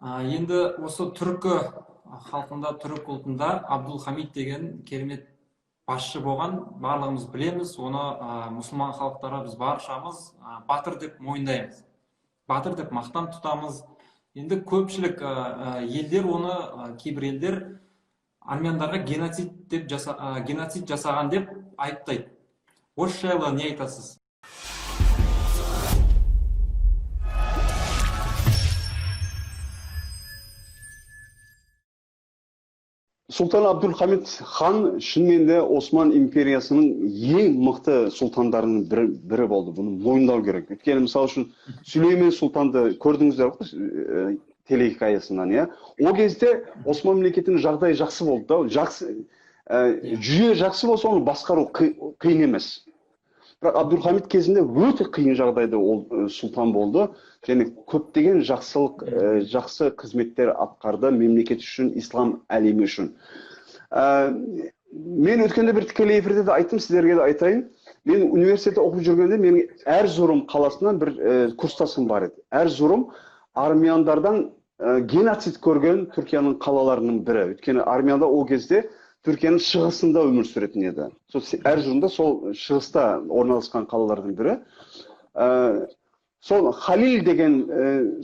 Енді осы түркі халқында, түрік ұлтында Абдулхамид деген керемет басшы болған, барлығымыз білеміз. Оны мұсылман халықтары біз баршамыз батыр деп мойындаймыз. Батыр деп мақтан тұтамыз. Енді көпшілік елдер оны, кейбір елдер армяндарға геноцид жасаған деп айыптайды. Осы жайлы не айтасыз? Сұлтан Абдулхамид хан шынымен де Осман империясының ең мықты сұлтандарының бірі болды. Бұны мойындау керек. Өйткені мысалы үшін Сүлеймен сұлтанды көрдіңіздер ғой телехикаясынан, иә. О кезде Осман мемлекетінің жағдайы жақсы болды да, жүйе жақсы болса оны басқару қиын емес. Бірақ Абдулхамид кезінде өте қиын жағдайда ол сұлтан болды. Және көптеген жақсы қызметтер атқарды мемлекет үшін, ислам әлемі үшін. Мен өткенде бір тікелей эфирде де айттым, сіздерге де айтайын. Мен университетте оқып жүргенде менің Эрзурум қаласынан бір курстасым бар еді. Эрзурум армяндардан геноцид көрген Түркияның қалаларының бірі. Өйткені армяндар ол кезде Түркияның шығысында өмір сүретін еді. Эрзурумда сол шығыста орналасқан қалалардың бірі. Сол Халил деген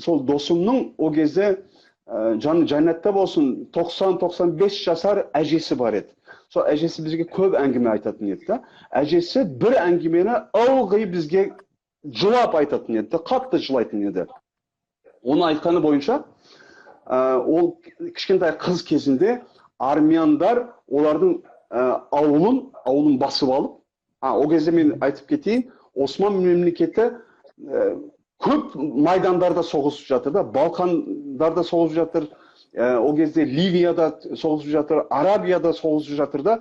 сол досымның о кезде жаны жәннатта болсын 90-95 жасар әжесі бар еді. Сол әжесі бізге көп әңгіме айтатын еді. Әжесі бір әңгімені ылғи бізге жылап айтатын еді, қатты жылайтын еді. Оны айтқаны бойынша, ол кішкентай қыз кезінде армяндар олардың ауылын басып алып, о кезде мен айтып кетейін, Осман мемлекеті көп майдандарда соғысып жатыр да, Балқандарда соғысып жатыр, о кезде Ливияда соғысып жатыр, Арабияда соғысып жатыр да,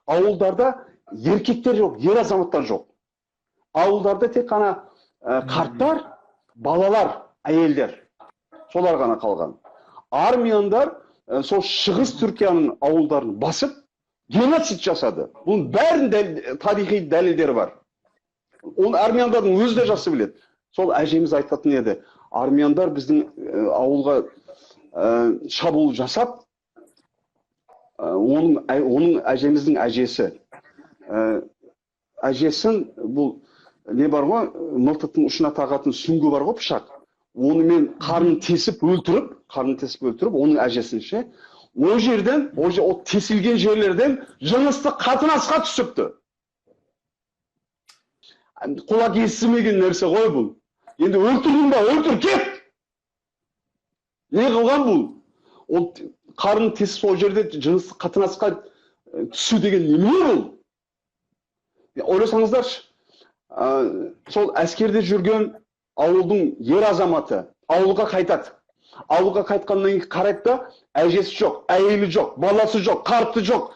ауылдарда еркектер жоқ, ер азаматтар жоқ. Ауылдарда тек қана қарттар, балалар, әйелдер, солар ғана қалған. Армяндар сол шығыс Түркияның ауылдарын басып, геноцид жасады. Бұның бәрін тарихи дәлелдері бар. Оны армяндардың өзі де жақсы біледі. Сол әжеміз айтатын еді. Армяндар біздің ауылға шабуыл жасап, оның әжеміздің әжесі. Әжесін, бұл не бар ғой, мылтықтың ұшына тағатын сүңгі бар ғой, пышақ. Онымен қарнын тесіп өлтіріп, оның әжесінше, о жерден, о тесілген жерлерден жынысты қатынасқа түсіпті. Құлақ естімеген нәрсе ғой бұл. Енді өлтірдің ба, өлтір, кет! Не қылған бұл? Ол қарнын тесіп о жерде жынысты қатынасқа түсу деген неме бұл? Ойласаңыздаршы, сол әскерде жүрген ауылдың ер азаматы ауылға қайтады. Ауылға қайтқаннан кейін қарайды да, әжесі жоқ, әйелі жоқ, баласы жоқ, қарты жоқ,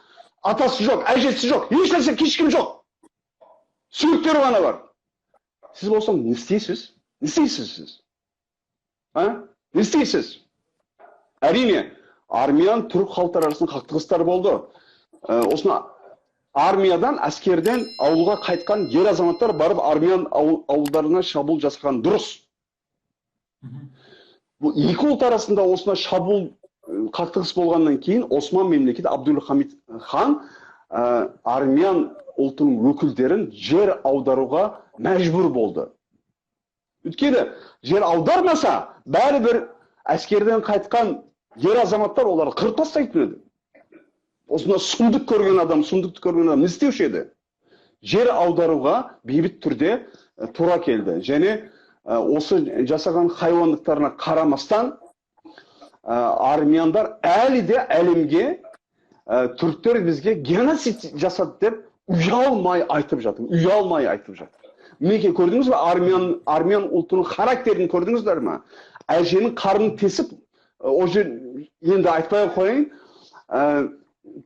атасы жоқ, әжесі жоқ, ешнәрсе ешкім жоқ. Сүйектері ғана бар. Сіз болсаң, не істейсіз? Не істейсіз сіз? Не істейсіз? Әрине, армян, түрік халықтар арасында қақтығыстар болды. Осыны армиядан, әскерден ауылға қайтқан ер азаматтар барып армян ауылдарына шабуыл жасаған дұрыс. Бұл екі ұлт арасында осына шабуыл қақтығыс болғаннан кейін Осман мемлекеті Абдулхамид хан армян ұлтының өкілдерін жер аударуға мәжбүр болды. Өйткені жер аудармаса, бәрібір әскерден қайтқан ер азаматтар оларды қырып тастайтын еді. Осында сұмдық көрген адам не істеуші еді? Жер аударуға бейбіт түрде тура келді. Және осы жасаған хайуандықтарына қарамастан армяндар әлі де әлемге түріктер бізге геноцид жасады деп ұялмай айтып жатыр. Мінекей көрдіңіз бе, армян ұлтының характерін көрдіңіздер ме? Әженің қарнын тесіп, о жер енді айтпай қойын,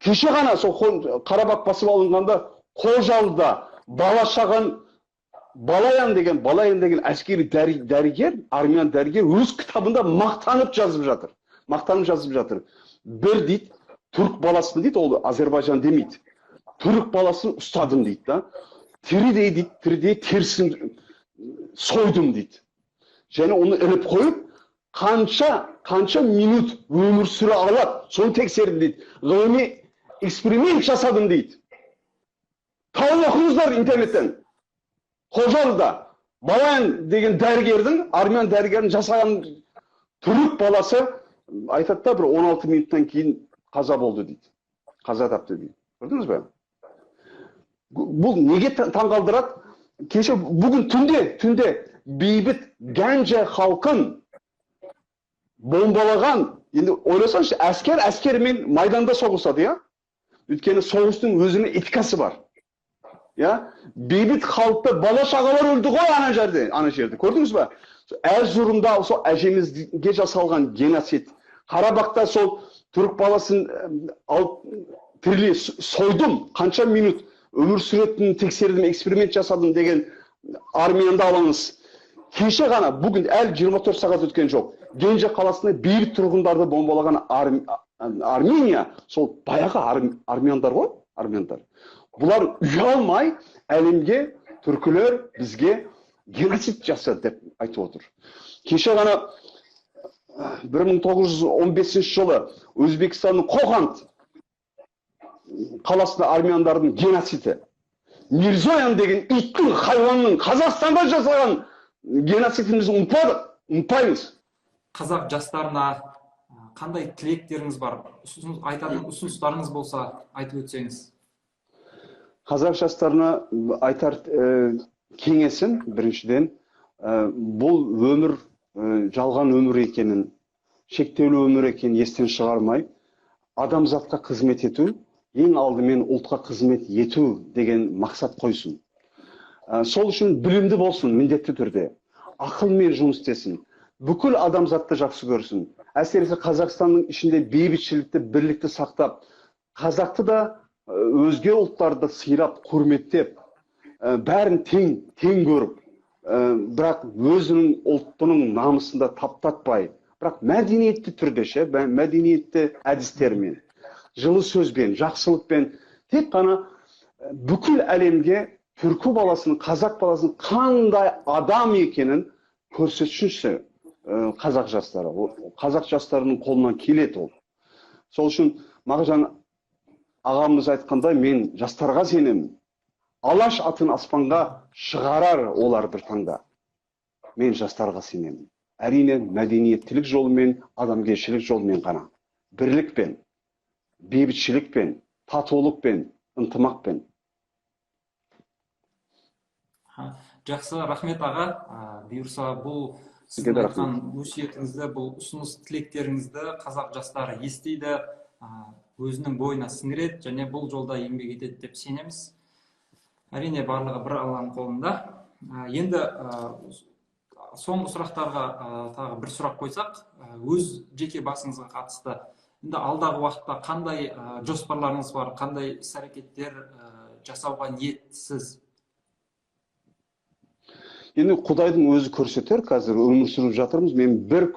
кеше ғана сол Қарабақ басып алынғанда Қожалыда бала шаған Балаян деген әскери дәрігер, армян дәрігер өз кітабында мақтанып жазып жатыр. Бір дейді, түрік баласын дейді, ол Азербайжан демейді. Түрік баласын ұстадым дейді да. Тірідей терісін сойдым дейді. Және оны іліп қойып, қанша qancha minut өмір сүре алады, соны тексердім дейді. Ғылыми эксперимент жасадым дейді. Тауып оқыңыздар интернеттен. Қожалыда Балаян деген дәрігердің, армян дәрігердің жасаған түрік баласы айтады да, бір 16 минуттан кейін қаза болды дейді. Қаза тапты дейді. Көрдіңіз бе? Бұл неге таңғалдырады? Кеше бүгін түнде бейбіт Ганжа халқын бомбалаған, енді ойласаңызшы, әскермен майданда соғысады, я? Өйткені соғыстың өзінің этикасы бар. Ya, beybit halkta bala şagalar öldü ғой ана жерде. Көрдіңіз бе? Erzurum'da сол әжемізге жасалған геноцид. Қарабақта сол түрік баласын тіріле сойдым, қанша минут өмір сүретінін тексердім, эксперимент жасадым деген армияда алыңыз. Кеше ғана, бүгін әлі 24 сағат өткен жоқ. Генже қаласында бейбіт тұрғындарды бомбалаған Армения, сол баяғы армяндар ғой, армяндар. Бұлар ұялмай әлемге түркілер бізге геноцид жасады деп айтып отыр. Кеше ғана 1915 жылы Өзбекстанның Қоқан қаласында армяндардың геноциді. Мирзоян деген иттің, хайуанның Қазақстанда жасаған геноцидімізді ұмытпаймыз. Қазақ жастарына қандай тілектеріңіз бар? Айтатын ұсыныстарыңыз болса айтып өтсеңіз. Қазақ жастарына айтар кеңесім біріншіден, бұл өмір жалған өмір екенін, шектеулі өмір екенін естен шығармай, адамзатқа қызмет ету, ең алдымен ұлтқа қызмет ету деген мақсат қойсын. Сол үшін білімді болсын, міндетті түрде. Ақылмен жұмыс істесін. Бүкіл адамзатты жақсы көрсін. Әсіресе Қазақстанның ішінде бейбітшілікті, бірлікті сақтап, қазақты да өзге ұлттарды сыйлап, құрметтеп, бәрін тең көріп, бірақ өзінің ұлтының намысында таптатпай, бірақ мәдениетті түрде, мәдениетті әдістермен, жылы сөзбен, жақсылықпен, тек қана бүкіл әлемге түркі баласының, қазақ баласының қандай адам екенін көрсетшінші қазақ жастары. Қазақ жастарының қолынан келеді ол. Сол үшін Мағжан ағамыз айтқанда, мен жастарға сенемін. Алаш атын аспанға шығарар олар бір таңда. Мен жастарға сенемін. Әрине мәдениеттілік жолымен, адамгершілік жолымен ғана. Бірлікпен, бейбітшілікпен, татулықпен, ынтымақпен. Жақсы, рахмет аға. Бұйырса бұл сіздің айтқан өсиетіңізді, бұл ұсыныс тілектеріңізді қазақ жастары естиді, өзінің бойына сіңіреді және бұл жолда еңбек етеді деп сенеміз. Әрине барлығы бір Алланың қолында. Енді соңғы сұрақтарға тағы бір сұрақ қойсақ, өз жеке басыңызға қатысты. Енді алдағы уақытта қандай жоспарларыңыз бар, қандай іс-әрекеттер жасауға ниеттісіз? Енді Құдайдың өзі көрсетер, қазір өмір сүріп жатырмыз. Мен бір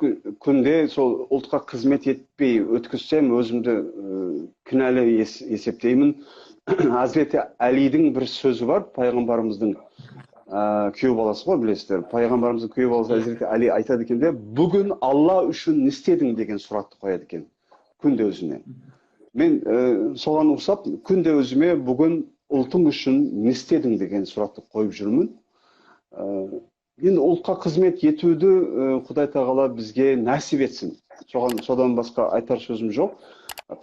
күнде сол ұлтқа қызмет етпей өткізсем, өзімді кінәлі есептеймін. Hazreti Ali'дің бір сөзі бар, пайғамбарымыздың күйеу баласы ғой, білесіздер. Пайғамбарымыздың күйеу баласы Hazreti Ali айтады екен де, бүгін Алла үшін не істедің деген сұрақты қояды екен, күнде өзіне. Мен соған ұқсап, күнде өзіме бүгін ұлтың үшін не істедің деген сұрақты қойып жүрмін. Енді ұлтқа қызмет етуді Құдай тағала бізге нәсіп етсін. Содан басқа айтар сөзім жоқ.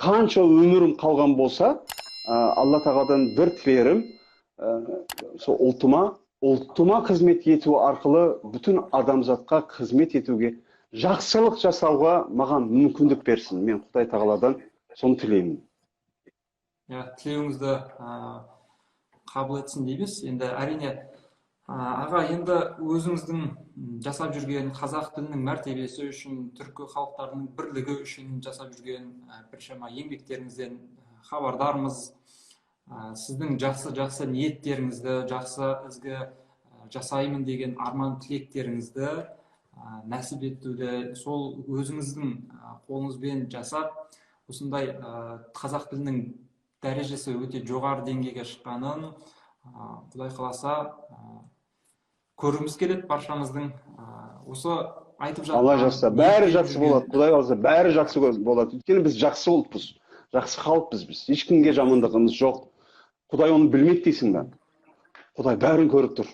Қанша өмірім қалған болса, Алла тағаладан бір тілерім, ұлтыма қызмет ету арқылы бүтін адамзатқа қызмет етуге, жақсылық жасауға маған мүмкіндік берсін. Мен Құдай тағаладан соны тілеймін. Тілеуіңізді қабыл етсін дейміз. Енді әрине аға, енді өзіңіздің жасап жүрген қазақ тілінің мәртебесі үшін, түркі халықтарының бірлігі үшін жасап жүрген біршама еңбектеріңізден хабардармыз. Сіздің жақсы ниеттеріңізді, жақсы ізгі жасаймын деген арман тілектеріңізді нәсіп етуді, сол өзіңіздің қолыңызбен жасап, осындай қазақ тілінің дәрежесі өте жоғары деңгейге шыққанын Құдай қаласа көргіміз келеді баршамыздың. Осы айтып Алла жатқан, жазса, бәрі ниеттеніп жақсы жүрген. болады. Құдай қаласа, бәрі жақсы болады. Өйткені біз жақсы ұлтпыз. Жақсы халықпыз біз. Ешкімге жамандығымыз жоқ. Құдай оны білмейді дейсің бе? Құдай бәрін көріп тұр.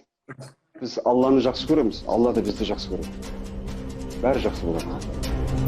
Біз Алланы жақсы көреміз. Алла да бізді жақсы көреді. Бәрі жақсы болады.